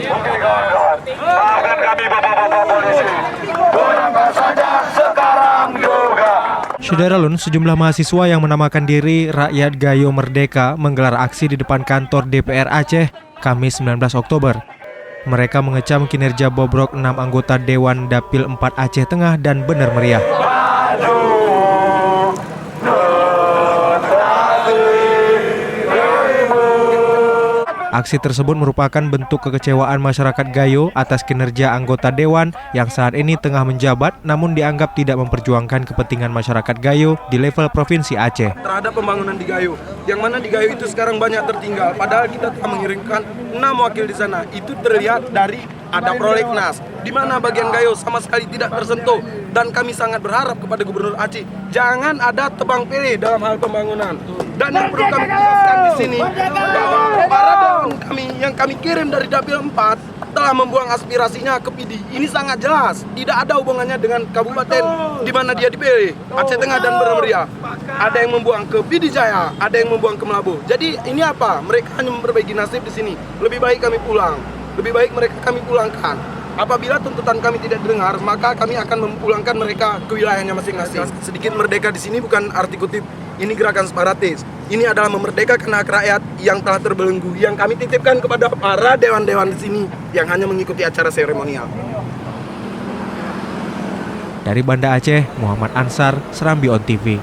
Oke kawan-kawan, maafkan kami bapak-bapak polisi. Berangkat saja sekarang juga. Syederalun, sejumlah mahasiswa yang menamakan diri Rakyat Gayo Merdeka menggelar aksi di depan kantor DPR Aceh Kamis 19 Oktober. Mereka mengecam kinerja bobrok 6 anggota Dewan Dapil 4 Aceh Tengah dan benar meriah. Aksi tersebut merupakan bentuk kekecewaan masyarakat Gayo atas kinerja anggota Dewan yang saat ini tengah menjabat namun dianggap tidak memperjuangkan kepentingan masyarakat Gayo di level Provinsi Aceh. Terhadap pembangunan di Gayo, yang mana di Gayo itu sekarang banyak tertinggal, padahal kita telah mengirimkan 6 wakil di sana. Itu terlihat dari ada prolegnas, di mana bagian Gayo sama sekali tidak tersentuh, dan kami sangat berharap kepada Gubernur Aceh jangan ada tebang pilih dalam hal pembangunan. Dan yang perlu kami jelaskan di sini bahwa para dewan kami yang kami kirim dari Dapil 4 telah membuang aspirasinya ke PD. Ini sangat jelas, tidak ada hubungannya dengan kabupaten di mana dia dipilih, Aceh Tengah dan Benar Meriah. Ada yang membuang ke PD Jaya, ada yang membuang ke Melabu. Jadi ini apa? Mereka hanya memperbaiki nasib di sini. Lebih baik kami pulang. Lebih baik mereka kami pulangkan. Apabila tuntutan kami tidak didengar, maka kami akan memulangkan mereka ke wilayahnya masing-masing. Sedikit merdeka di sini bukan arti kutip ini gerakan separatis. Ini adalah memerdekakan hak rakyat yang telah terbelenggu, yang kami titipkan kepada para dewan-dewan di sini yang hanya mengikuti acara seremonial. Dari Banda Aceh, Muhammad Ansar, Serambi On TV.